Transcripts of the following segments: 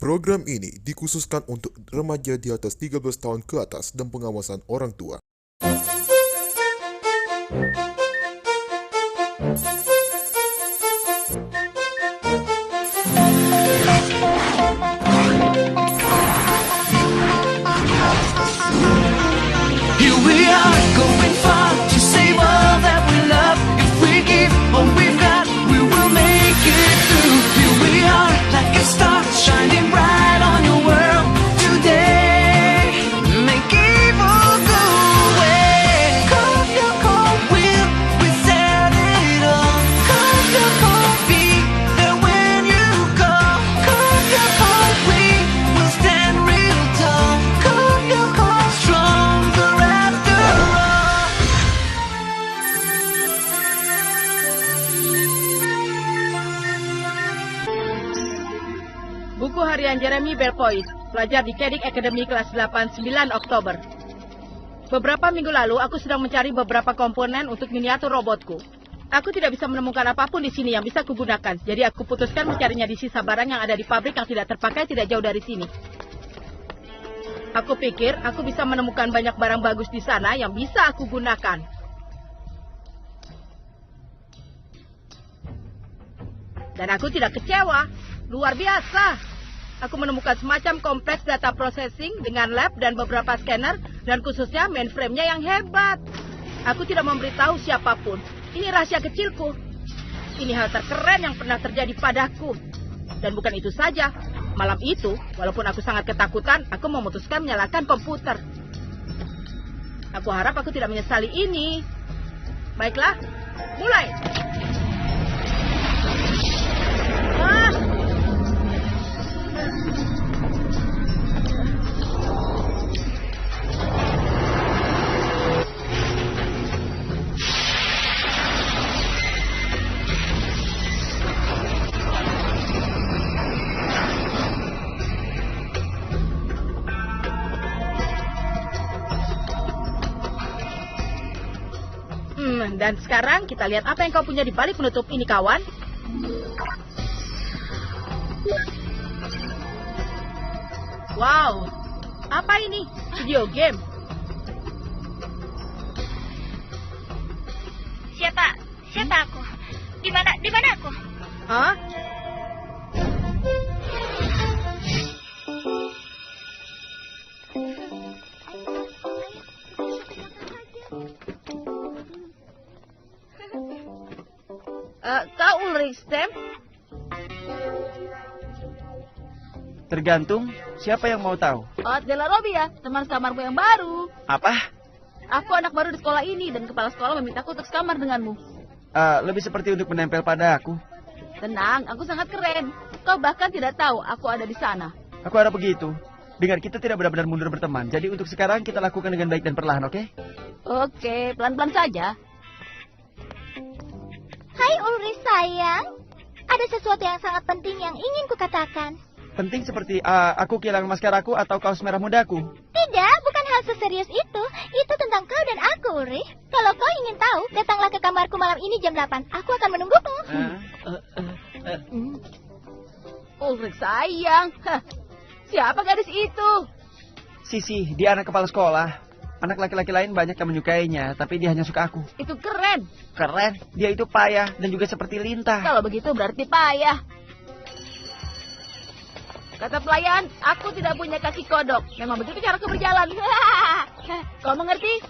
Program ini dikhususkan untuk remaja di atas 13 tahun ke atas dan pengawasan orang tua. Here we are, going far to save all that we love. If we give all we've got, we will make it through. Here we are, like a star, shining bright on your world today. Make evil go away. Cold your cold will, we set it all. Cold your cold, be there when you call. Cold your cold, we will stand real tall. Cold your cold, stronger after all. Buku harian Jeremy Belpois, pelajar di Kedik Academy kelas 8 9 Oktober. Beberapa minggu lalu aku sedang mencari beberapa komponen untuk miniatur robotku. Aku tidak bisa menemukan apapun di sini yang bisa kugunakan, jadi aku putuskan mencarinya di sisa barang yang ada di pabrik yang tidak terpakai tidak jauh dari sini. Aku pikir aku bisa menemukan banyak barang bagus di sana yang bisa aku gunakan. Dan aku tidak kecewa. Luar biasa. Aku menemukan semacam kompleks data processing dengan lab dan beberapa scanner dan khususnya mainframe-nya yang hebat. Aku tidak memberitahu siapapun. Ini rahasia kecilku. Ini hal terkeren yang pernah terjadi padaku. Dan bukan itu saja. Malam itu, walaupun aku sangat ketakutan, aku memutuskan menyalakan komputer. Aku harap aku tidak menyesali ini. Baiklah, mulai. Ah! Dan sekarang kita lihat apa yang kau punya di balik penutup ini, kawan. Wow, apa ini? Video game. Siapa aku? Di mana aku? Hah? Kau Ulrich Stem? Tergantung siapa yang mau tahu. Oh, Della Robbia, teman kamarmu yang baru. Apa? Aku anak baru di sekolah ini dan kepala sekolah memintaku untuk sekamar denganmu. Lebih seperti untuk menempel pada aku. Tenang, aku sangat keren. Kau bahkan tidak tahu aku ada di sana. Aku harap begitu. Dengar, kita tidak benar-benar mundur berteman. Jadi untuk sekarang kita lakukan dengan baik dan perlahan, oke? Oke, pelan-pelan saja. Hai Ulrich sayang, ada sesuatu yang sangat penting yang ingin kukatakan. Penting seperti aku kehilangan maskaraku atau kaos merah mudaku. Tidak, bukan hal seserius itu. Itu tentang kau dan aku, Ulrich. Kalau kau ingin tahu, datanglah ke kamarku malam ini jam 8. Aku akan menunggumu. Ulrich sayang. Hah, siapa gadis itu? Sisi, dia anak kepala sekolah. Anak laki-laki lain banyak yang menyukainya, tapi dia hanya suka aku. Itu keren. Keren, dia itu payah dan juga seperti lintah. Kalau begitu berarti payah. Kata pelayan, aku tidak punya kaki kodok. Memang begitu caraku berjalan. Kau mengerti?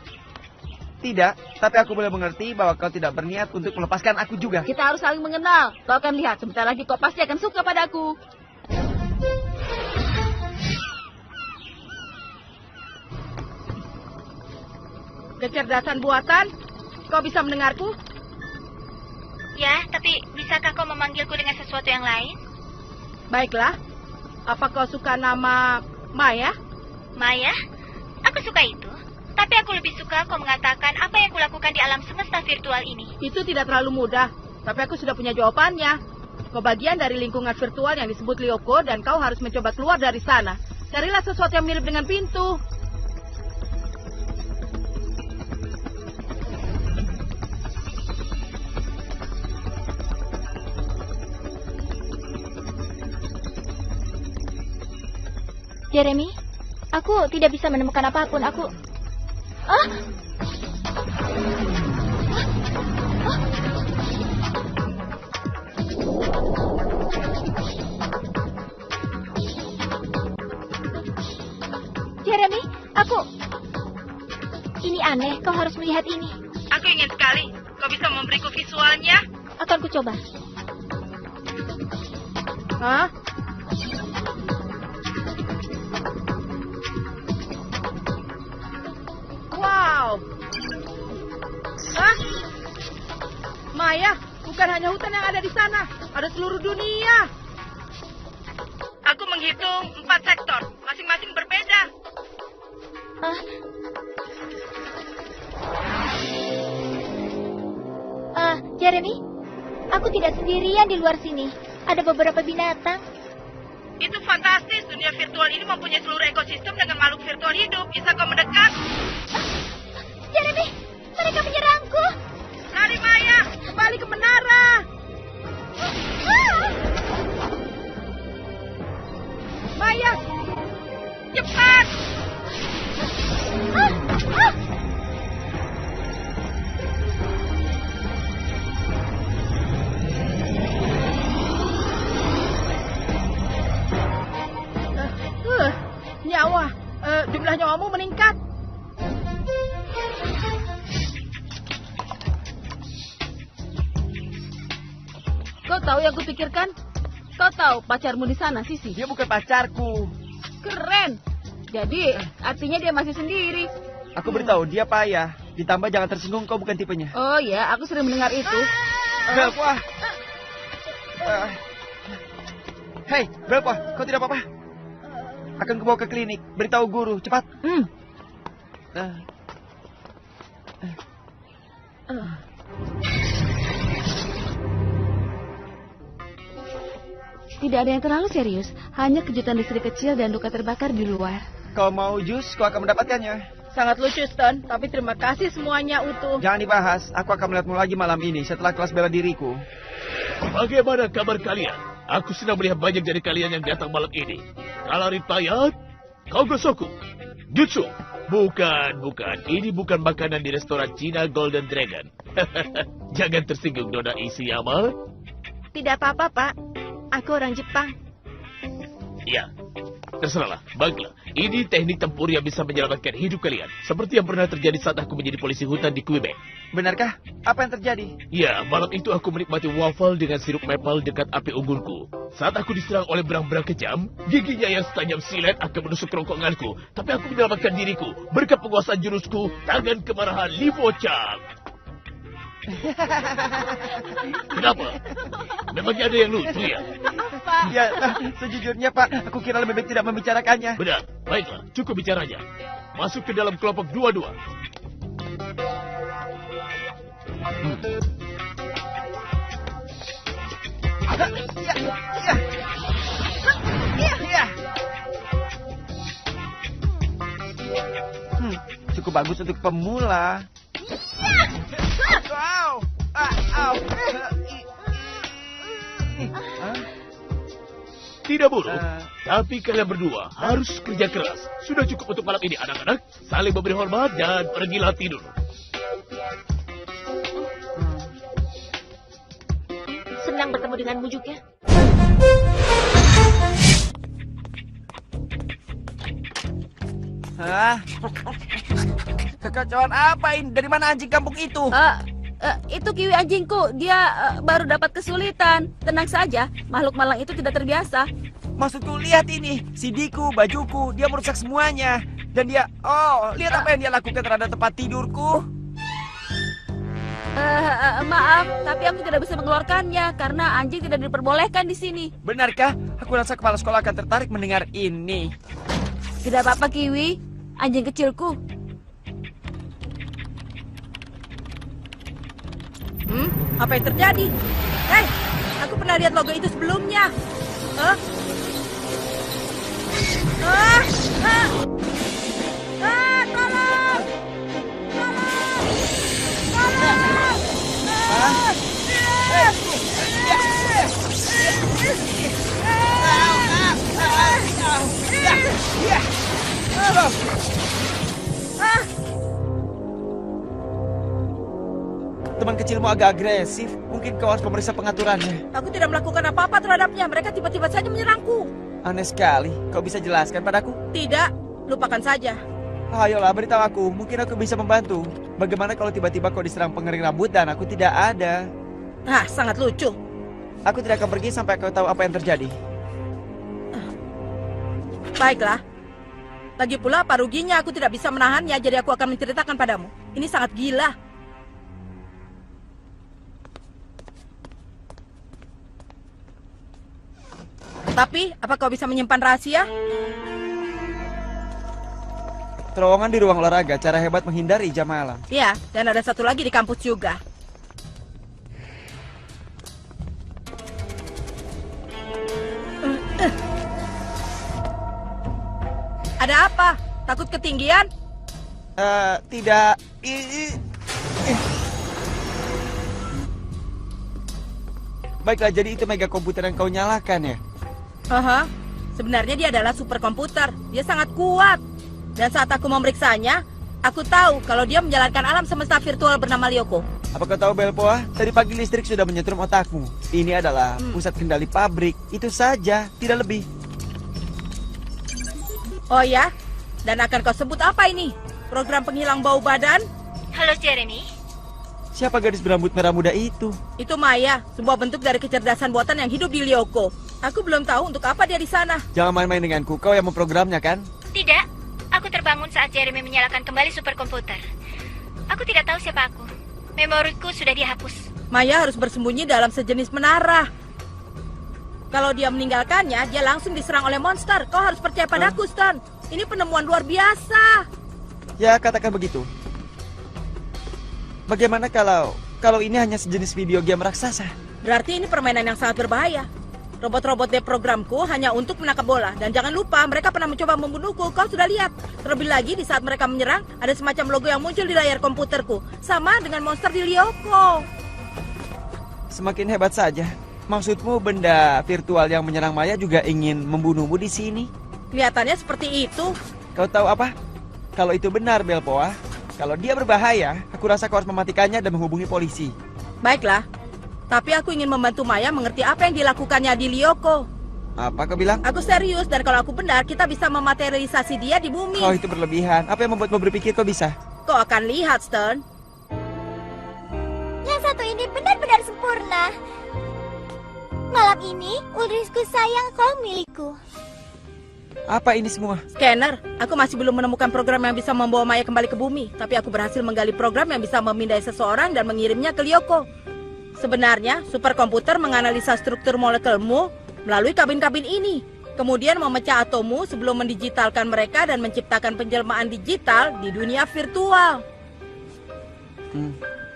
Tidak, tapi aku boleh mengerti bahwa kau tidak berniat untuk melepaskan aku juga. Kita harus saling mengenal. Kau akan lihat, sebentar lagi kau pasti akan suka padaku. Kecerdasan buatan, kau bisa mendengarku? Ya, tapi bisakah kau memanggilku dengan sesuatu yang lain? Baiklah. Apa kau suka nama Maya? Maya? Aku suka itu. Tapi aku lebih suka kau mengatakan apa yang kulakukan di alam semesta virtual ini. Itu tidak terlalu mudah, tapi aku sudah punya jawabannya. Kau bagian dari lingkungan virtual yang disebut Lyoko dan kau harus mencoba keluar dari sana. Carilah sesuatu yang mirip dengan pintu. Jeremy, aku tidak bisa menemukan apapun. Aku... Ah! Jeremy, aku... Ini aneh, kau harus melihat ini. Aku ingin sekali. Kau bisa memberiku visualnya? Akan kucoba. Hah? Wow. Hah? Maya, bukan hanya hutan yang ada di sana. Ada seluruh dunia. Aku menghitung 4 sektor. Masing-masing berbeda. Jeremy, aku tidak sendirian di luar sini. Ada beberapa binatang. Itu fantastis. Dunia virtual ini mempunyai seluruh ekosistem dengan makhluk virtual hidup. Bisa kau mendekat? Jeremy, mereka menyerangku. Lari Maya, kembali ke menara. Maya, cepat. Nyawa, jumlah nyawamu meningkat. Kau tahu yang kupikirkan? Kau tahu pacarmu di sana, Sisi? Dia bukan pacarku. Keren. Jadi, artinya dia masih sendiri. Aku beritahu, dia payah. Ditambah jangan tersinggung, kau bukan tipenya. Oh ya, aku sering mendengar itu. Belva. Hei, Belva, kau tidak apa-apa? Akan kubawa ke klinik. Beritahu guru, cepat. Tidak ada yang terlalu serius. Hanya kejutan listrik kecil dan luka terbakar di luar. Kau mau jus, kau akan mendapatkannya. Sangat lucu, Stone. Tapi terima kasih semuanya utuh. Jangan dibahas, aku akan melihatmu lagi malam ini setelah kelas bela diriku. Bagaimana kabar kalian? Aku sedang melihat banyak dari kalian yang datang malam ini. Kalau Ritayat, Kogosoku, Jutsu. Bukan. Ini bukan makanan di restoran Cina Golden Dragon. Jangan tersinggung, Nona Ishiyama. Tidak apa-apa, Pak. Aku orang Jepang. Ya, terserahlah. Baiklah. Ini teknik tempur yang bisa menyelamatkan hidup kalian. Seperti yang pernah terjadi saat aku menjadi polisi hutan di Quebec. Benarkah? Apa yang terjadi? Ya, malam itu aku menikmati waffle dengan sirup maple dekat api unggunku. Saat aku diserang oleh berang-berang kejam, giginya yang setajam silet akan menusuk kerongkonganku. Tapi aku menyelamatkan diriku berkat penguasaan jurusku, tangan kemarahan Livo-chan. Kenapa? Memangnya ada yang lucu ya? Ya, sejujurnya Pak, aku kira lebih baik tidak membicarakannya. Benar, baiklah, cukup bicaranya. Masuk ke dalam kelompok 22. Cukup bagus untuk pemula. Tidak buruk, tapi kalian berdua harus kerja keras. Sudah cukup untuk malam ini, anak-anak. Saling memberi hormat dan pergilah tidur. Senang bertemu denganmu juga. Kekacauan apa ini? Dari mana anjing kampung itu? Itu Kiwi anjingku. Dia baru dapat kesulitan. Tenang saja, makhluk malang itu tidak terbiasa. Maksudku, lihat ini. CD-ku, bajuku, dia merusak semuanya. Dan dia, lihat apa yang dia lakukan terhadap tempat tidurku. Maaf, tapi aku tidak bisa mengeluarkannya karena anjing tidak diperbolehkan di sini. Benarkah? Aku rasa kepala sekolah akan tertarik mendengar ini. Tidak apa-apa, Kiwi. Anjing kecilku. Apa yang terjadi? Hei, aku pernah lihat logo itu sebelumnya. Tolong! manggilmu agak agresif. Mungkin kau harus memeriksa pengaturannya. Aku tidak melakukan apa-apa terhadapnya. Mereka tiba-tiba saja menyerangku. Aneh sekali. Kau bisa jelaskan padaku? Tidak, lupakan saja. Ayolah, beritahu aku. Mungkin aku bisa membantu. Bagaimana kalau tiba-tiba kau diserang pengering rambut dan aku tidak ada? Sangat lucu. Aku tidak akan pergi sampai kau tahu apa yang terjadi. Baiklah. Lagi pula apa ruginya aku tidak bisa menahannya, jadi aku akan menceritakan padamu. Ini sangat gila. Tapi, apa kau bisa menyimpan rahasia? Terowongan di ruang olahraga, cara hebat menghindari jam malam. Ya, dan ada satu lagi di kampus juga. Ada apa? Takut ketinggian? Tidak. Baiklah, jadi itu mega komputer yang kau nyalakan ya? Sebenarnya dia adalah superkomputer. Dia sangat kuat. Dan saat aku memeriksanya, aku tahu kalau dia menjalankan alam semesta virtual bernama Lyoko. Apa kau tahu, Belpoa? Tadi pagi listrik sudah menyetrum otakmu. Ini adalah pusat kendali pabrik. Itu saja, tidak lebih. Oh ya? Dan akan kau sebut apa ini? Program penghilang bau badan? Halo Jeremy. Siapa gadis berambut merah muda itu? Itu Maya, sebuah bentuk dari kecerdasan buatan yang hidup di Lyoko. Aku belum tahu untuk apa dia di sana. Jangan main-main denganku, kau yang memprogramnya kan? Tidak, aku terbangun saat Jeremy menyalakan kembali superkomputer. Aku tidak tahu siapa aku. Memoriku sudah dihapus. Maya harus bersembunyi dalam sejenis menara. Kalau dia meninggalkannya, dia langsung diserang oleh monster. Kau harus percaya padaku, Stan. Ini penemuan luar biasa. Ya, katakan begitu. Bagaimana kalau ini hanya sejenis video game raksasa? Berarti ini permainan yang sangat berbahaya. Robot-robot deprogramku hanya untuk menangkap bola. Dan jangan lupa, mereka pernah mencoba membunuhku. Kau sudah lihat. Terlebih lagi, di saat mereka menyerang, ada semacam logo yang muncul di layar komputerku. Sama dengan monster di Lyoko. Semakin hebat saja. Maksudmu benda virtual yang menyerang Maya juga ingin membunuhmu di sini? Kelihatannya seperti itu. Kau tahu apa? Kalau itu benar, Belpoa, kalau dia berbahaya, aku rasa kau harus mematikannya dan menghubungi polisi. Baiklah. Tapi aku ingin membantu Maya mengerti apa yang dilakukannya di Lyoko. Apa kau bilang? Aku serius, dan kalau aku benar, kita bisa mematerialisasi dia di bumi. Oh, itu berlebihan. Apa yang membuatmu berpikir kau bisa? Kau akan lihat, Stern. Yang satu ini benar-benar sempurna. Malam ini, Ulrichku sayang kau milikku. Apa ini semua? Scanner, aku masih belum menemukan program yang bisa membawa Maya kembali ke bumi. Tapi aku berhasil menggali program yang bisa memindai seseorang dan mengirimnya ke Lyoko. Sebenarnya, superkomputer menganalisa struktur molekulmu melalui kabin-kabin ini. Kemudian memecah atommu sebelum mendigitalkan mereka dan menciptakan penjelmaan digital di dunia virtual.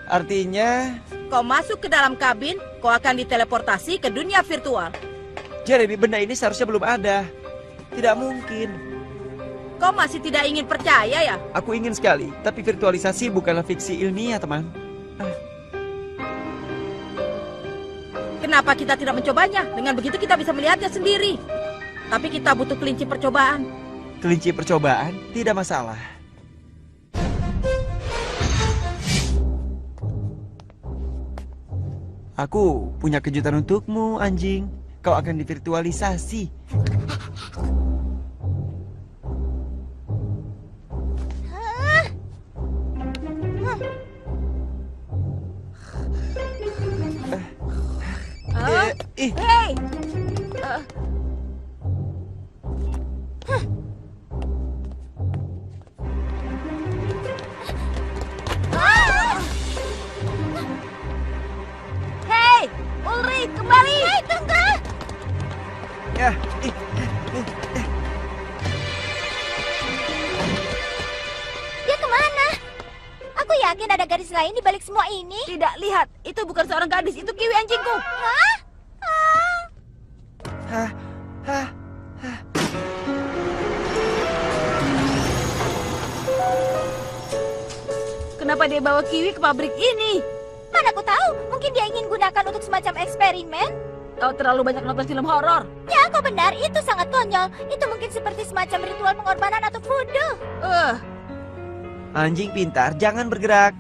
Artinya... Kau masuk ke dalam kabin, kau akan diteleportasi ke dunia virtual. Jeremy, benda ini seharusnya belum ada. Tidak mungkin. Kau masih tidak ingin percaya ya? Aku ingin sekali, tapi virtualisasi bukanlah fiksi ilmiah, teman. Kenapa kita tidak mencobanya? Dengan begitu kita bisa melihatnya sendiri. Tapi kita butuh kelinci percobaan. Kelinci percobaan? Tidak masalah. Aku punya kejutan untukmu, anjing. Kau akan divirtualisasi. Hei! Hei! Ulrich, kembali! Hei, tunggu! Ya, Dia kemana? Aku yakin ada gadis lain di balik semua ini. Tidak, lihat. Itu bukan seorang gadis, itu Kiwi anjingku. Hah? Kenapa dia bawa Kiwi ke pabrik ini? Mana aku tahu, mungkin dia ingin gunakan untuk semacam eksperimen. Kau terlalu banyak nonton film horor. Ya, kau benar, itu sangat konyol. Itu mungkin seperti semacam ritual pengorbanan atau voodoo. anjing pintar, jangan bergerak.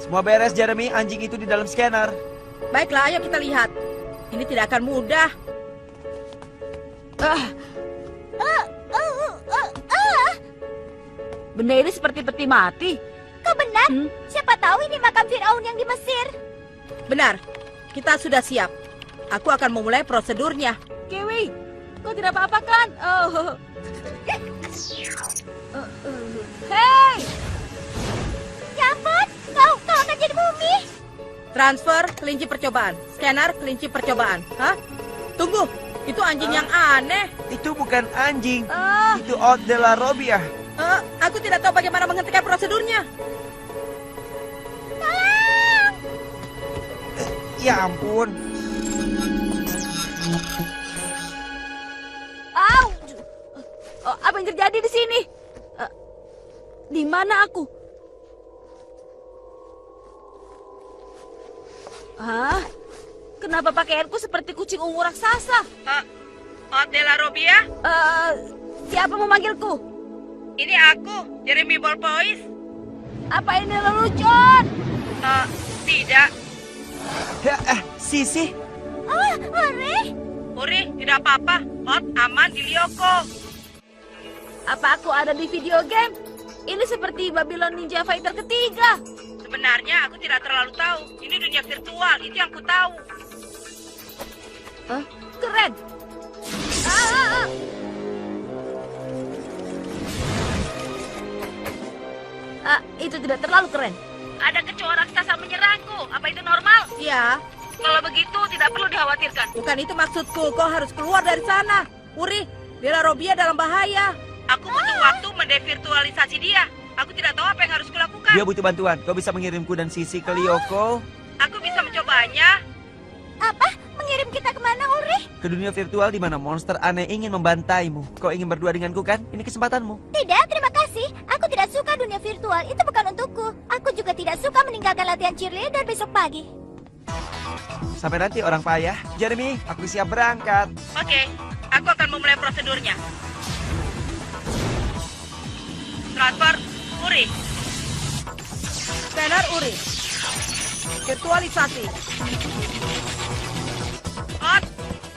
Semua beres, Jeremy. Anjing itu di dalam scanner. Baiklah, ayo kita lihat. Ini tidak akan mudah. Benda ini seperti peti mati. Kau benar? Siapa tahu ini makam Firaun yang di Mesir. Benar, kita sudah siap. Aku akan memulai prosedurnya. Kiwi, kau tidak apa-apa kan? Oh. Hei! Ya ampun, kau akan jadi mumi. Transfer kelinci percobaan. Scanner kelinci percobaan. Hah? Tunggu, itu anjing yang aneh. Itu bukan anjing. Ah. Itu Ot de la Robia. Aku tidak tahu bagaimana menghentikan prosedurnya. Tolong! Ya ampun. Au! Oh, apa yang terjadi di sini? Di mana aku? Hah? Kenapa pakaianku seperti kucing ungu raksasa? Ot de la Robia? Siapa memanggilku? Ini aku, Jeremy Bolpois. Apa ini lelucon? Tidak. Sisi. Uri! Uri, tidak apa-apa. Ot aman di Lyoko. Apa aku ada di video game? Ini seperti Babylon Ninja Fighter ketiga. Sebenarnya aku tidak terlalu tahu. Ini dunia virtual, itu yang ku tahu. Keren. Itu tidak terlalu keren. Ada kecoa raksasa menyerangku. Apa itu normal? Iya, Kalau begitu tidak perlu dikhawatirkan. bukan itu maksudku. Kau harus keluar dari sana. Uri, De la Robia dalam bahaya. Aku butuh waktu mendevirtualisasi dia. Aku tidak tahu apa yang harus kulakukan. Dia butuh bantuan. Kau bisa mengirimku dan Sisi ke Lyoko? Aku bisa mencobanya. Apa? Mengirim kita kemana, Uri? Ke dunia virtual di mana monster aneh ingin membantaimu. Kau ingin berdua denganku kan? Ini kesempatanmu. Tidak, terima kasih. Aku tidak suka dunia virtual. Itu bukan untukku. Aku juga tidak suka meninggalkan latihan cheerleader besok pagi. Sampai nanti orang payah. Jeremy, aku siap berangkat. Oke, aku akan memulai prosedurnya. Transfer Uri. Scanner Uri. Virtualisasi. Ot,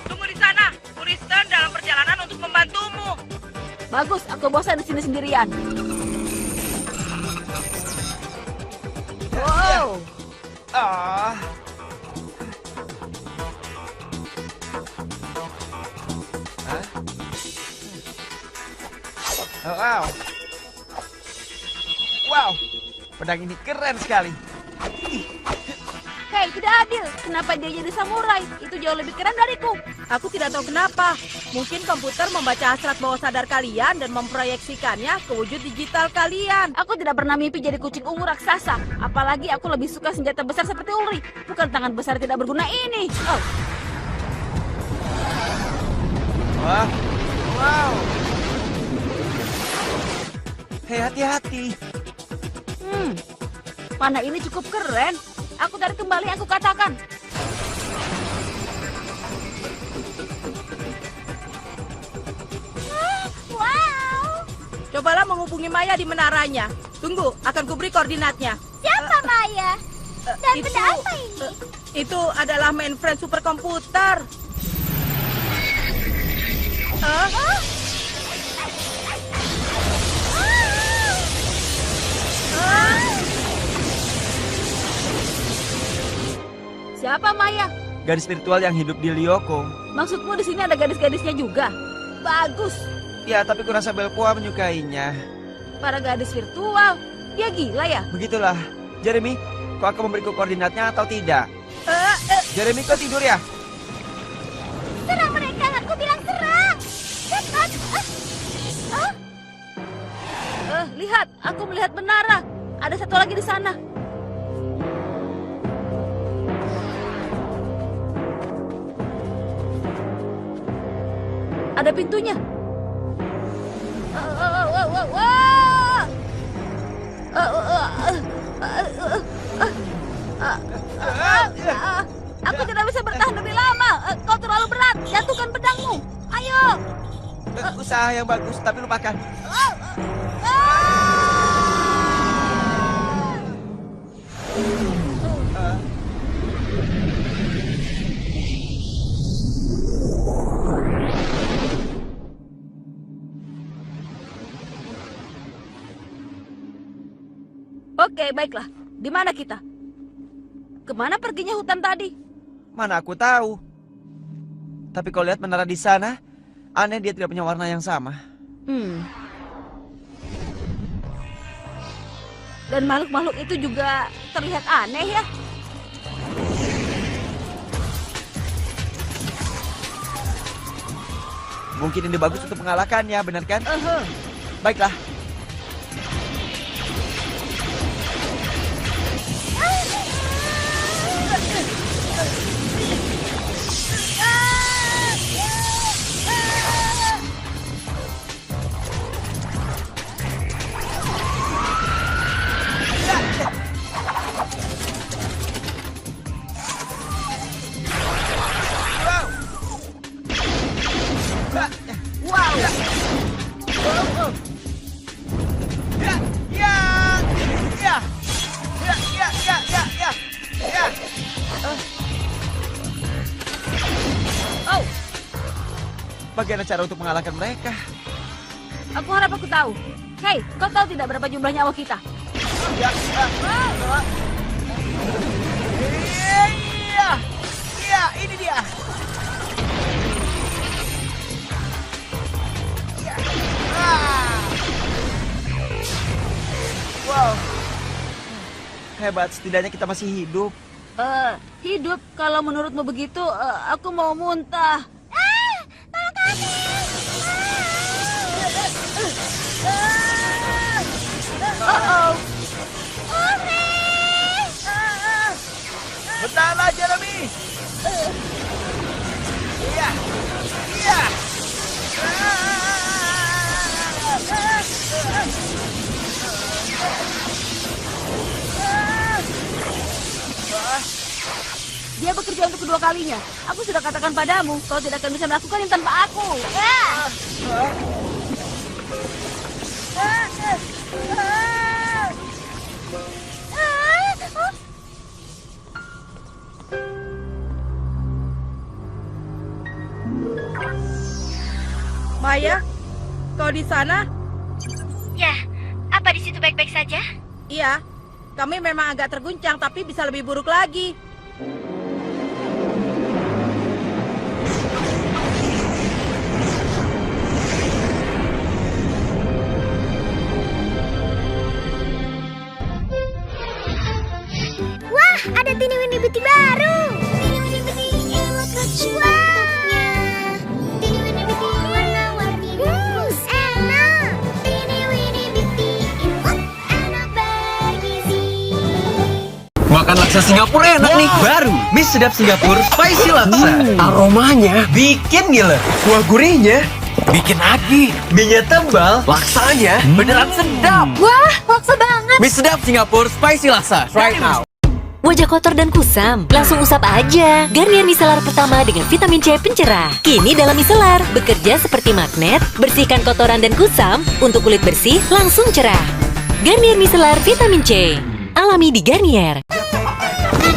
tunggu di sana. Uri Stern dalam perjalanan untuk membantumu. Bagus, aku bosan di sini sendirian. Wow. Wow. Wow, pedang ini keren sekali. Hei, tidak adil. Kenapa dia jadi samurai? Itu jauh lebih keren dariku. Aku tidak tahu kenapa. Mungkin komputer membaca hasrat bawah sadar kalian dan memproyeksikannya ke wujud digital kalian. Aku tidak pernah mimpi jadi kucing ungu raksasa. Apalagi aku lebih suka senjata besar seperti Ulri. Bukan tangan besar tidak berguna ini. Oh. Wah, wow. Hei, hati-hati. Panah ini cukup keren. Aku tarik kembali, aku katakan. Wow! Cobalah menghubungi Maya di menaranya. Tunggu, akan kuberi koordinatnya. Siapa Maya? Dan benda apa ini? Itu adalah mainframe superkomputer. Siapa Maya? Gadis virtual yang hidup di Lyoko. Maksudmu di sini ada gadis-gadisnya juga? Bagus. Ya, tapi kurasa Belpoa menyukainya. Para gadis virtual. Dia gila ya? Begitulah. Jeremy, kau akan memberiku koordinatnya atau tidak? Jeremy, kau tidur ya? Serang mereka, aku bilang serang. Cepat. Lihat, aku melihat menara. Ada satu lagi di sana. Ada pintunya. Aku tidak bisa bertahan lebih lama. Kau terlalu berat. Jatuhkan pedangmu. Ayo. Usaha yang bagus, tapi lupakan. Oke, baiklah. Di mana kita? Kemana perginya hutan tadi? Mana aku tahu. Tapi kau lihat menara di sana, aneh dia tidak punya warna yang sama. Dan makhluk-makhluk itu juga terlihat aneh ya. Mungkin ini bagus untuk mengalahkannya, benar kan? Baiklah. Bagaimana cara untuk mengalahkan mereka? Aku harap aku tahu. Hei, kau tahu tidak berapa jumlah nyawa kita? Iya, ini dia. Wow. Hebat, setidaknya kita masih hidup. Hidup. Kalau menurutmu begitu, aku mau muntah. Bertahanlah, Jeremy. Iya. Iya. Dia bekerja untuk kedua kalinya. Aku sudah katakan padamu, kau tidak akan bisa melakukan ini tanpa aku. Maya, kau di sana? Ya, apa di situ baik-baik saja? Iya, kami memang agak terguncang, tapi bisa lebih buruk lagi. Wah, ada Tiny Winnie Beauty baru. Tiny Winnie Beauty ilmu kecuanya. Tiny Winnie Beauty warna-warni bagus, enak. Tiny Winnie Beauty imut, enak bergizi. Makan laksa Singapura enak nih. Baru mie sedap Singapura spicy laksa. Aromanya bikin gila. Kuah gurihnya bikin agih. Mie-nya tebal, laksanya beneran sedap. Wah, laksa banget. Mie sedap Singapura spicy laksa. Try it now. Wajah kotor dan kusam, langsung usap aja. Garnier Micellar pertama dengan vitamin C pencerah. Kini dalam Micellar, bekerja seperti magnet, bersihkan kotoran dan kusam. Untuk kulit bersih, langsung cerah. Garnier Micellar vitamin C. Alami di Garnier.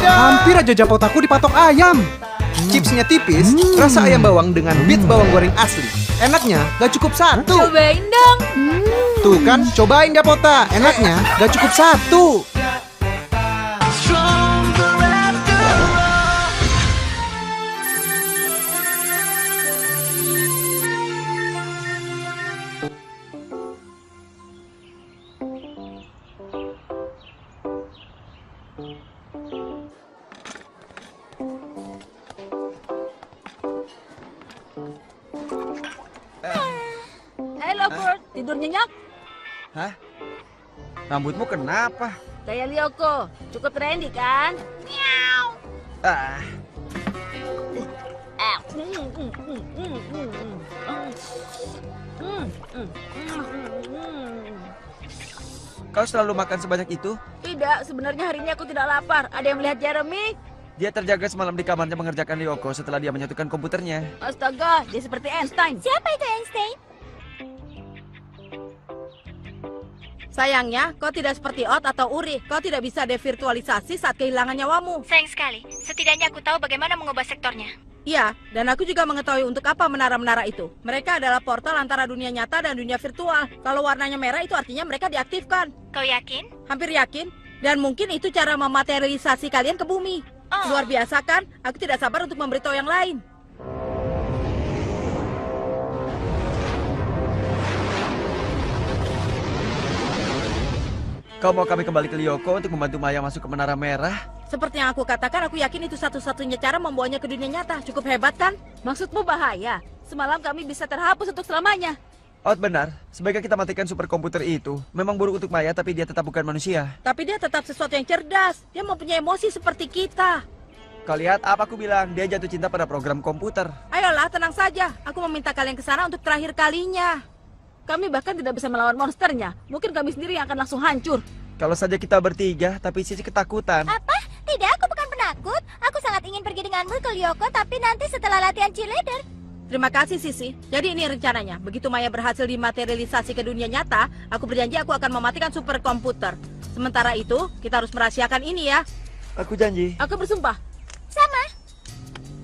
Hampir aja japot aku dipatok ayam. Chipsnya tipis, rasa ayam bawang dengan bit bawang goreng asli. Enaknya gak cukup satu. Cobain dong. Tuh kan, cobain Dapota. Enaknya gak cukup satu. Halo, Kurt. Tidur nyenyak? Hah? Rambutmu kenapa? Kayak Lyoko. Cukup trendy kan? Ah, kau selalu makan sebanyak itu? Tidak, sebenarnya hari ini aku tidak lapar. Ada yang melihat Jeremy? Dia terjaga semalam di kamarnya mengerjakan Ryoko setelah dia menyatukan komputernya. Astaga, dia seperti Einstein. Siapa itu Einstein? Sayangnya, kau tidak seperti Ot atau Uri. Kau tidak bisa devirtualisasi saat kehilangan nyawamu. Sayang sekali. Setidaknya aku tahu bagaimana mengubah sektornya. Iya, dan aku juga mengetahui untuk apa menara-menara itu. Mereka adalah portal antara dunia nyata dan dunia virtual. Kalau warnanya merah itu artinya mereka diaktifkan. Kau yakin? Hampir yakin. Dan mungkin itu cara mematerialisasi kalian ke bumi. Luar biasa kan? Aku tidak sabar untuk memberitahu yang lain. Kau mau kami kembali ke Lyoko untuk membantu Maya masuk ke Menara Merah? Seperti yang aku katakan, aku yakin itu satu-satunya cara membawanya ke dunia nyata. Cukup hebat kan? Maksudmu bahaya? Semalam kami bisa terhapus untuk selamanya. Oh benar, sebaiknya kita matikan superkomputer itu. Memang buruk untuk Maya, tapi dia tetap bukan manusia. Tapi dia tetap sesuatu yang cerdas. Dia mempunyai emosi seperti kita. Kau lihat apa aku bilang? Dia jatuh cinta pada program komputer. Ayolah, tenang saja. Aku meminta kalian ke sana untuk terakhir kalinya. Kami bahkan tidak bisa melawan monsternya. Mungkin kami sendiri yang akan langsung hancur. Kalau saja kita bertiga, tapi Sisi ketakutan. Apa? Tidak, aku bukan penakut. Aku sangat ingin pergi denganmu ke Lyoko, tapi nanti setelah latihan cheerleader. Terima kasih, Sisi. Jadi ini rencananya. Begitu Maya berhasil dimaterialisasi ke dunia nyata, aku berjanji aku akan mematikan superkomputer. Sementara itu, kita harus merahasiakan ini ya. Aku janji. Aku bersumpah. Sama.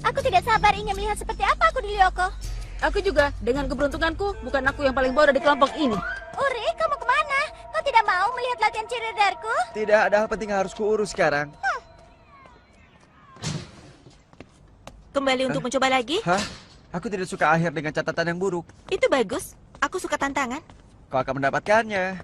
Aku tidak sabar ingin melihat seperti apa aku di Lyoko. Aku juga, dengan keberuntunganku, bukan aku yang paling bodoh di kelompok ini. Uri, kamu kemana? Kau tidak mau melihat latihan cheerleaderku? Tidak ada hal penting yang harus kuurus sekarang. Kembali untuk mencoba lagi? Hah? Aku tidak suka akhir dengan catatan yang buruk. Itu bagus. Aku suka tantangan. Kau akan mendapatkannya.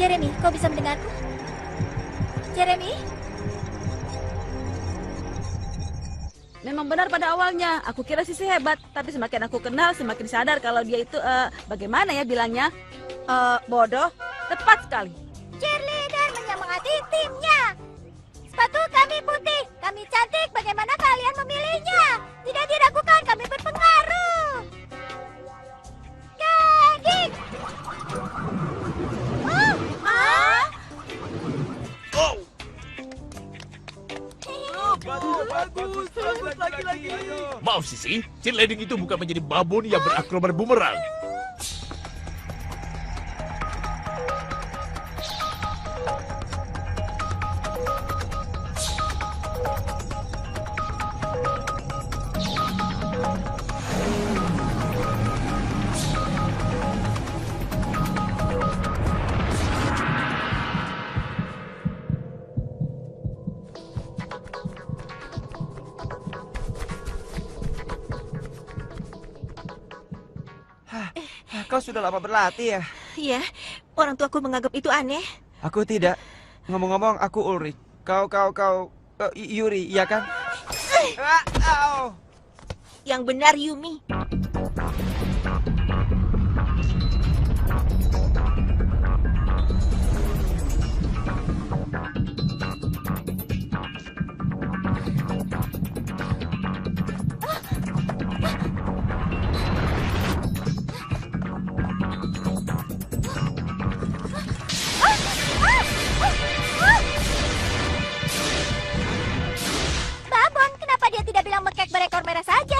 Jeremy, kau bisa mendengarku? Jeremy? Memang benar pada awalnya, aku kira Sisi hebat. Tapi semakin aku kenal, semakin sadar kalau dia itu, bagaimana ya bilangnya? Bodoh. Tepat sekali. Cheerleader menyemangati timnya. Sepatu kami putih, kami cantik, bagaimana kalian memilihnya? Tidak diragukan, kami berpengaruh. Gading! Bagus, lagi. Maaf Sisi, cheerleading itu bukan menjadi babon yang berakrobat bumerang. Kau sudah lama berlatih ya? Iya, orang tuaku menganggap itu aneh. Aku tidak. Ngomong-ngomong, aku Ulrich. Kau, Yuri, iya kan? Yang benar, Yumi. Babon, kenapa dia tidak bilang mekek berekor merah saja?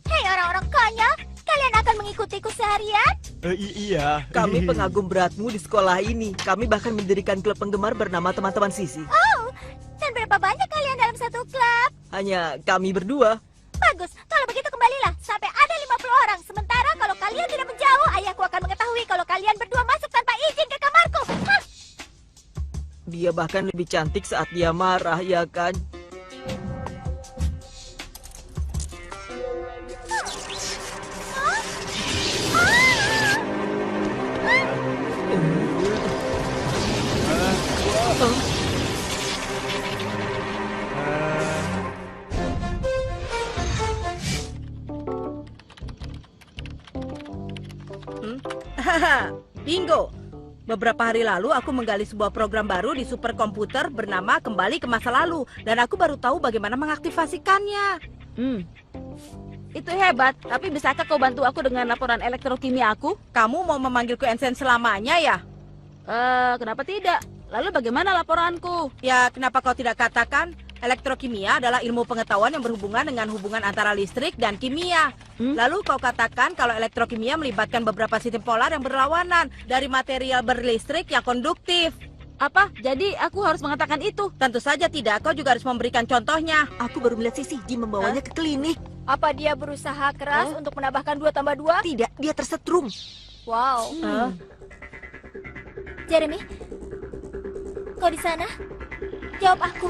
Hei orang-orang konyol, kalian akan mengikutiku seharian? Iya. Kami pengagum beratmu di sekolah ini. Kami bahkan mendirikan klub penggemar bernama teman-teman Sisi. Oh, dan berapa banyak kalian dalam satu klub? Hanya kami berdua. Bagus, kalau begitu kembalilah sampai ada 50 orang. Sementara kalau kalian tidak menjauh, ayahku akan mengetahui kalau kalian berdua masuk tanpa izin ke kamarku. Hah? Dia bahkan lebih cantik saat dia marah, ya kan? Bingo. Beberapa hari lalu aku menggali sebuah program baru di superkomputer bernama Kembali ke Masa Lalu. Dan aku baru tahu bagaimana mengaktifasikannya. Itu hebat, tapi bisakah kau bantu aku dengan laporan elektrokimia aku? Kamu mau memanggilku Ensen selamanya ya? Kenapa tidak? Lalu bagaimana laporanku? Ya, kenapa kau tidak katakan elektrokimia adalah ilmu pengetahuan yang berhubungan dengan hubungan antara listrik dan kimia. Lalu kau katakan kalau elektrokimia melibatkan beberapa sistem polar yang berlawanan dari material berlistrik yang konduktif. Apa? Jadi aku harus mengatakan itu? Tentu saja tidak, kau juga harus memberikan contohnya. Aku baru melihat si Jim membawanya ke klinik. Apa dia berusaha keras untuk menambahkan 2 tambah 2? Tidak, dia tersetrum. Wow. Jeremy, kau di sana? Jawab aku.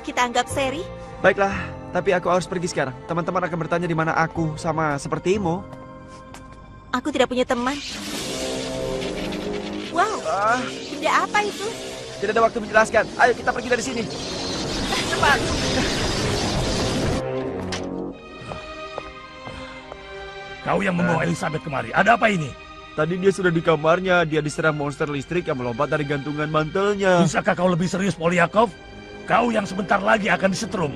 Kita anggap seri. Baiklah, tapi aku harus pergi sekarang. Teman-teman akan bertanya di mana aku, sama sepertimu. Aku tidak punya teman. Wow, benda apa itu? Tidak ada waktu menjelaskan. Ayo kita pergi dari sini. Cepat. Kau yang membawa Elizabeth kemari. Ada apa ini? Tadi dia sudah di kamarnya. Dia diserang monster listrik yang melompat dari gantungan mantelnya. Bisakah kau lebih serius, Polyakov? Kau yang sebentar lagi akan disetrum.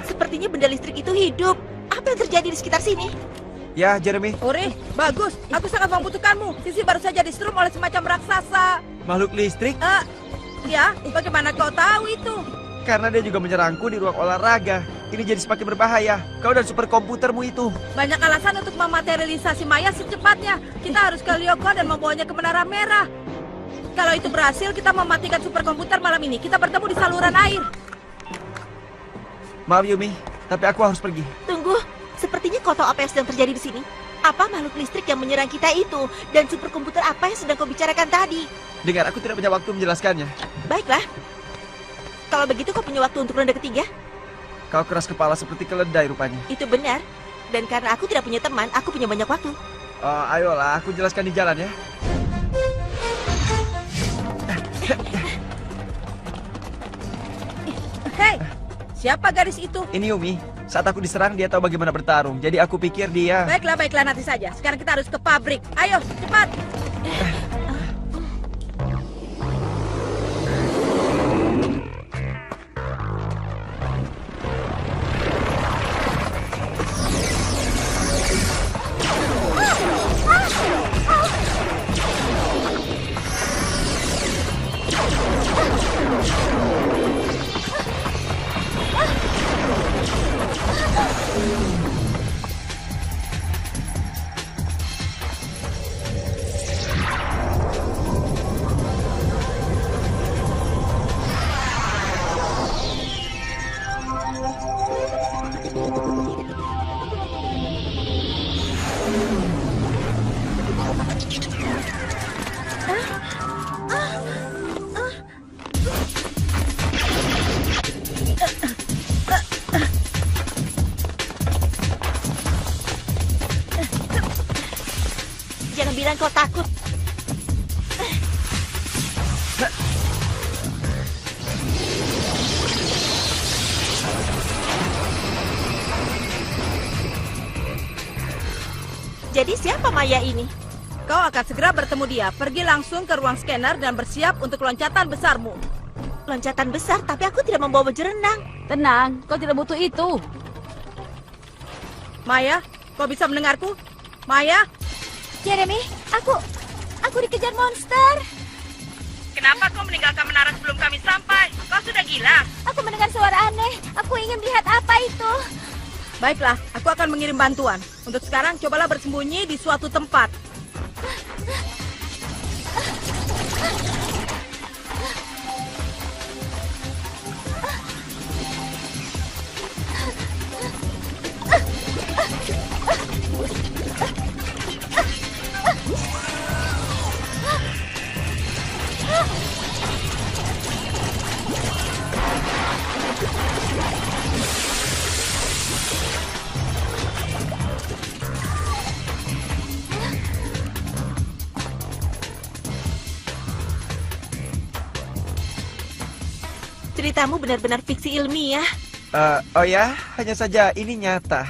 Sepertinya benda listrik itu hidup. Apa yang terjadi di sekitar sini? Ya, Jeremy. Ori, bagus. Aku sangat membutuhkanmu. Sisi baru saja disetrum oleh semacam raksasa. Makhluk listrik? Ya, bagaimana kau tahu itu? Karena dia juga menyerangku di ruang olahraga. Ini jadi semakin berbahaya. Kau dan superkomputermu itu. Banyak alasan untuk mematerialisasi Maya secepatnya. Kita harus ke Lyoko dan membawanya ke Menara Merah. Kalau itu berhasil, kita mematikan superkomputer malam ini. Kita bertemu di saluran air. Maaf Yumi, tapi aku harus pergi. Tunggu, sepertinya kau tahu apa yang sedang terjadi di sini. Apa makhluk listrik yang menyerang kita itu? Dan superkomputer apa yang sedang kau bicarakan tadi? Dengar, aku tidak punya waktu menjelaskannya. Baiklah. Kalau begitu kau punya waktu untuk ronde ketiga? Kau keras kepala seperti keledai rupanya. Itu benar. Dan karena aku tidak punya teman, aku punya banyak waktu. Ayolah, aku jelaskan di jalan ya. Hei, siapa gadis itu? Ini Yumi. Saat aku diserang, dia tahu bagaimana bertarung. Jadi aku pikir dia... Baiklah, nanti saja. Sekarang kita harus ke pabrik. Ayo, cepat. Jangan bilang kau takut. Jadi siapa Maya ini? Kau akan segera bertemu dia. Pergi langsung ke ruang scanner dan bersiap untuk loncatan besarmu. Loncatan besar, tapi aku tidak membawa baju renang. Tenang, kau tidak butuh itu. Maya, kau bisa mendengarku? Maya? Jeremy, aku dikejar monster. Kenapa kau meninggalkan menara sebelum kami sampai? Kau sudah gila. Aku mendengar suara aneh. Aku ingin lihat apa itu. Baiklah, aku akan mengirim bantuan. Untuk sekarang, cobalah bersembunyi di suatu tempat. Ceritamu benar-benar fiksi ilmiah. Oh ya, hanya saja ini nyata.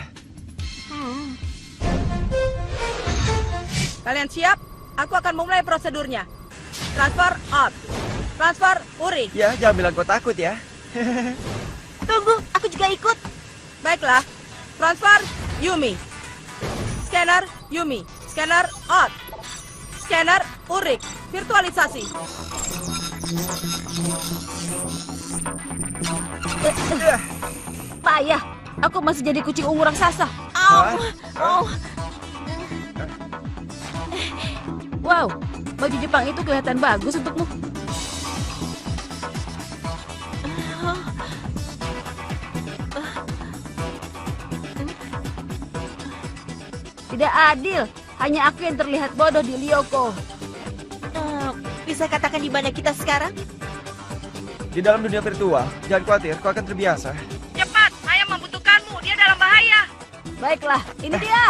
Kalian siap? Aku akan memulai prosedurnya. Transfer out. Transfer Uri. Ya, jangan bilang kau takut ya. Tunggu, aku juga ikut. Baiklah. Transfer Yumi. Scanner Yumi. Scanner out. Scanner Urik. Virtualisasi. Payah, aku masih jadi kucing ungu raksasa. Wow, baju Jepang itu kelihatan bagus untukmu. Tidak adil, hanya aku yang terlihat bodoh di Lyoko. Bisa katakan di mana kita sekarang? Di dalam dunia virtual, jangan khawatir, kau akan terbiasa. Cepat, Maya membutuhkanmu. Dia dalam bahaya. Baiklah, ini dia.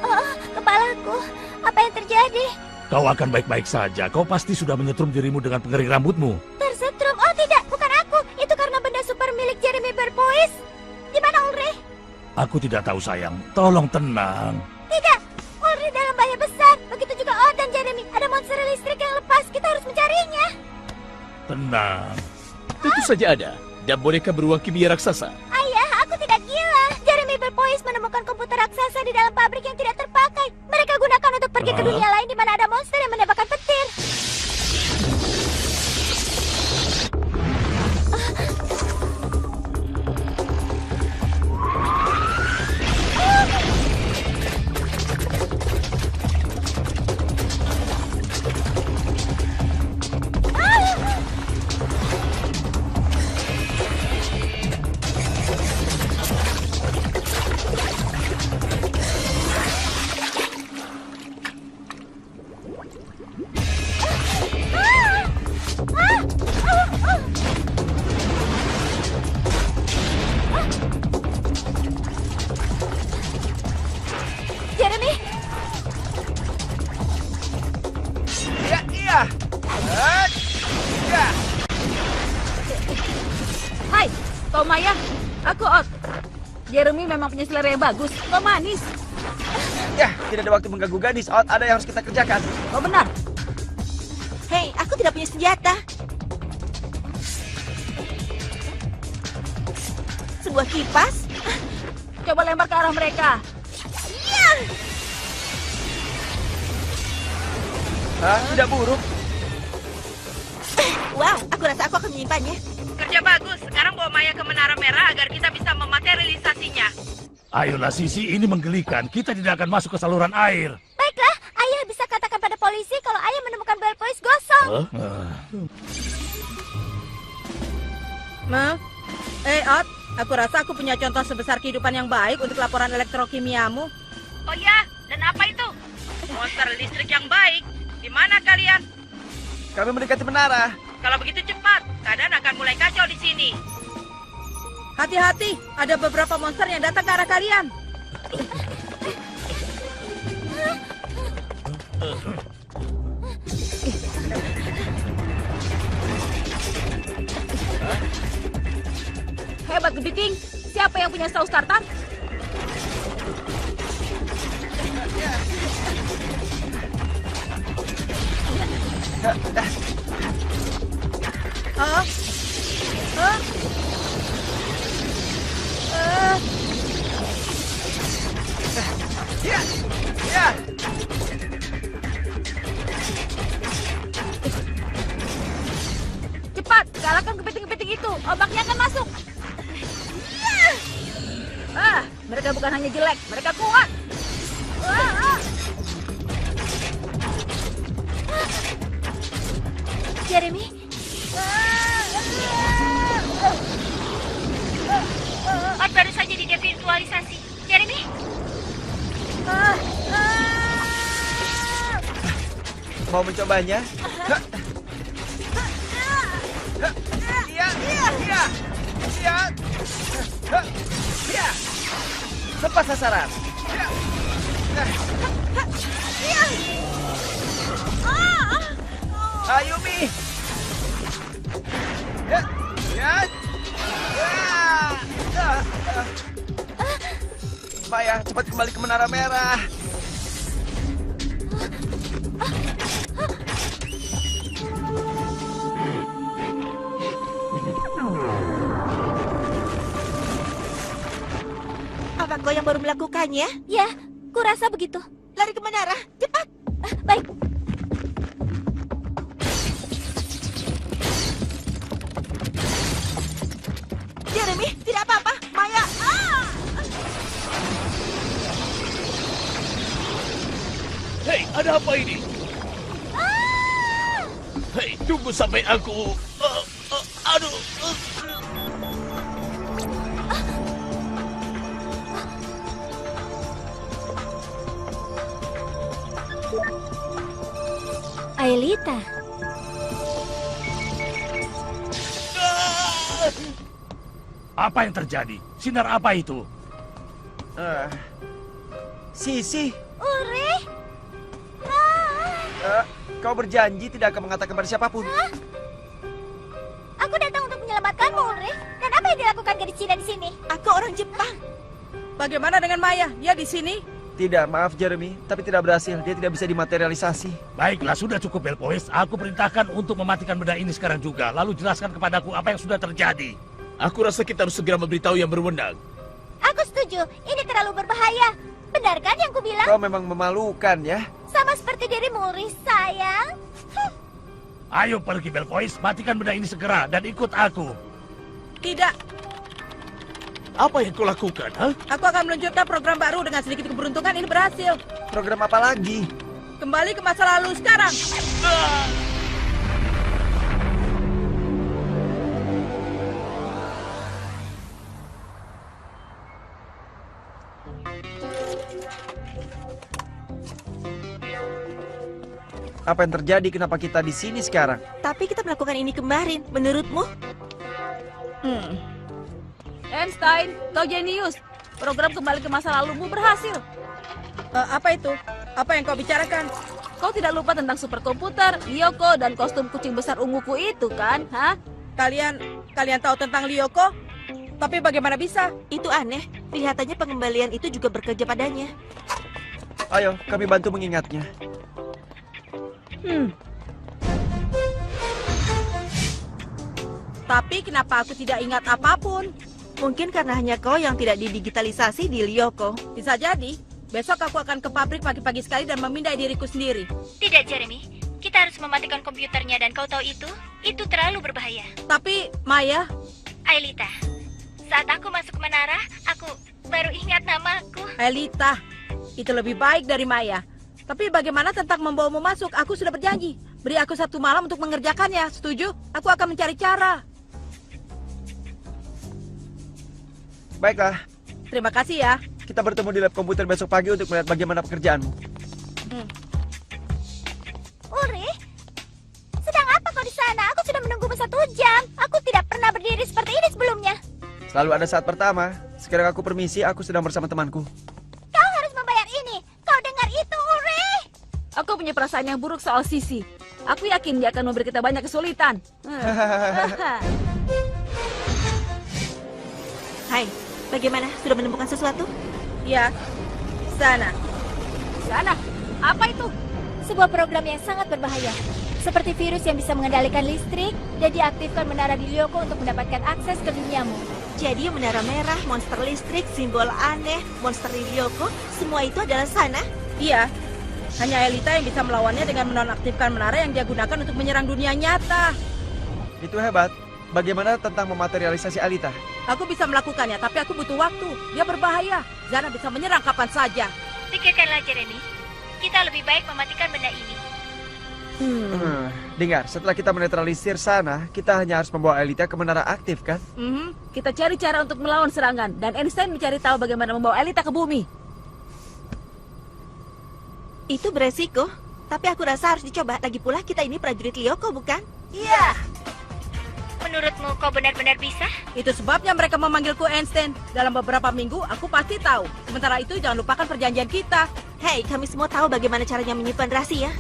Oh, kepalaku. Apa yang terjadi? Kau akan baik-baik saja. Kau pasti sudah menyetrum dirimu dengan pengering rambutmu. Tersetrum? Oh tidak, bukan aku. Itu karena benda super milik Jeremy Berpois. Di mana Ulrich? Aku tidak tahu sayang. Tolong tenang. Tidak, Ulrich dalam bahaya besar. Begitu juga Odd dan Jeremy. Ada monster listrik yang lepas. Kita harus mencarinya. Tenang. Tentu saja ada. Dan boneka beruang kimia raksasa. Ayah, aku tidak gila. Jeremy Berpois menemukan komputer raksasa di dalam pabrik yang tidak terpakai. Mereka gunakan untuk pergi ke dunia lain di mana ada monster yang menembakkan petir. Jeremy, Iya. Hai, kau Maya, aku Odd. Jeremy memang punya selera yang bagus. Kau manis. Ya, tidak ada waktu mengganggu gadis. Ada yang harus kita kerjakan. Kau benar. Hei, aku tidak punya senjata. Sebuah kipas? Coba lempar ke arah mereka. Tidak buruk. Wow, aku rasa aku akan menyimpannya. Kerja bagus. Sekarang bawa Maya ke Menara Merah agar kita bisa mematerialisasinya. Ayolah Sisi, ini menggelikan. Kita tidak akan masuk ke saluran air. baiklah. Ayah bisa katakan pada polisi kalau ayah menemukan Berpois gosong. Odd, aku rasa aku punya contoh sebesar kehidupan yang baik untuk laporan elektrokimiamu. Oh ya, dan apa itu? Monster listrik yang baik. Di mana kalian? Kami mendekati menara. Kalau begitu cepat, keadaan akan mulai kacau di sini. Hati-hati, ada beberapa monster yang datang ke arah kalian. hebat, Gebiting. Siapa yang punya saus tartar? Cepat, galakkan kepiting-kepiting itu. Ombaknya akan masuk. Mereka bukan hanya jelek, mereka kuat. Jeremy? Art baru saja didevirtualisasi. Jeremy? Mau mencobanya? Tepat sasaran. Ayo, Mi. Maya, cepat kembali ke Menara Merah. Apa kau yang baru melakukannya? Ya, kurasa begitu. Lari ke menara, cepat. Baik. Jeremy, tidak apa-apa. Maya. Hei, ada apa ini? Hei, tunggu sampai aku... aduh... Aelita. Apa yang terjadi? Sinar apa itu? Sisi, Ulrich? kau berjanji tidak akan mengatakan pada siapapun. Aku datang untuk menyelamatkanmu, Ulrich. Dan apa yang dilakukan gadis Cina di sini? Aku orang Jepang. Bagaimana dengan Maya? Dia di sini? Tidak, maaf Jeremy, tapi tidak berhasil. Dia tidak bisa dimaterialisasi. Baiklah, sudah cukup Belpois. Aku perintahkan untuk mematikan benda ini sekarang juga. Lalu jelaskan kepadaku apa yang sudah terjadi. Aku rasa kita harus segera memberitahu yang berwenang. Aku setuju. Ini terlalu berbahaya. Benar kan yang kubilang? Kau memang memalukan ya. Sama seperti dirimu, Ulrich, sayang. Ayo pergi Belpois, matikan benda ini segera dan ikut aku. Tidak. Apa yang kau lakukan, ha? Aku akan meluncurkan program baru dengan sedikit keberuntungan ini berhasil. Program apa lagi? Kembali ke masa lalu sekarang. Apa yang terjadi? Kenapa kita di sini sekarang? Tapi kita melakukan ini kemarin. Menurutmu? Einstein, kau jenius. Program kembali ke masa lalumu berhasil. Apa itu? Apa yang kau bicarakan? Kau tidak lupa tentang superkomputer, Lyoko, dan kostum kucing besar unguku itu kan? Hah? Kalian tahu tentang Lyoko? Tapi bagaimana bisa? Itu aneh. Kelihatannya pengembalian itu juga bekerja padanya. Ayo, kami bantu mengingatnya. Tapi kenapa aku tidak ingat apapun? Mungkin karena hanya kau yang tidak didigitalisasi di Lyoko. Bisa jadi. Besok aku akan ke pabrik pagi-pagi sekali dan memindai diriku sendiri. Tidak, Jeremy. Kita harus mematikan komputernya dan kau tahu itu? Itu terlalu berbahaya. Tapi, Maya... Aelita, saat aku masuk ke menara, aku baru ingat namaku. Aelita, itu lebih baik dari Maya. Tapi bagaimana tentang membawamu masuk? Aku sudah berjanji. Beri aku 1 malam untuk mengerjakannya. Setuju? Aku akan mencari cara. Baiklah. Terima kasih ya. Kita bertemu di lab komputer besok pagi untuk melihat bagaimana pekerjaanmu. Ulrich, sedang apa kau di sana? Aku sudah menunggumu 1 jam. Aku tidak pernah berdiri seperti ini sebelumnya. Selalu ada saat pertama. Sekarang aku permisi, aku sedang bersama temanku. Kau harus membayar ini. Kau dengar itu, Ulrich? Aku punya perasaan yang buruk soal Sisi. Aku yakin dia akan memberi kita banyak kesulitan. Hai, bagaimana? Sudah menemukan sesuatu? Ya, sana. Sana, apa itu? Sebuah program yang sangat berbahaya. Seperti virus yang bisa mengendalikan listrik dan diaktifkan menara di Lyoko untuk mendapatkan akses ke duniamu. Jadi menara merah, monster listrik, simbol aneh, monster di Lyoko, semua itu adalah sana? Iya, hanya Elita yang bisa melawannya dengan menonaktifkan menara yang dia gunakan untuk menyerang dunia nyata. Itu hebat. Bagaimana tentang mematerialisasi Alita? Aku bisa melakukannya, tapi aku butuh waktu. Dia berbahaya. Zana bisa menyerang kapan saja. Pikirkanlah, Jeremy. Kita lebih baik mematikan benda ini. Dengar, setelah kita menetralisir sana, kita hanya harus membawa Alita ke menara aktif, kan? Kita cari cara untuk melawan serangan, dan Einstein mencari tahu bagaimana membawa Alita ke bumi. Itu beresiko, tapi aku rasa harus dicoba. Lagi pula kita ini prajurit Lyoko, bukan? Iya. Menurutmu kau benar-benar bisa? Itu sebabnya mereka memanggilku Einstein. Dalam beberapa minggu, aku pasti tahu. Sementara itu, jangan lupakan perjanjian kita. Hei, kami semua tahu bagaimana caranya menyimpan rahasia.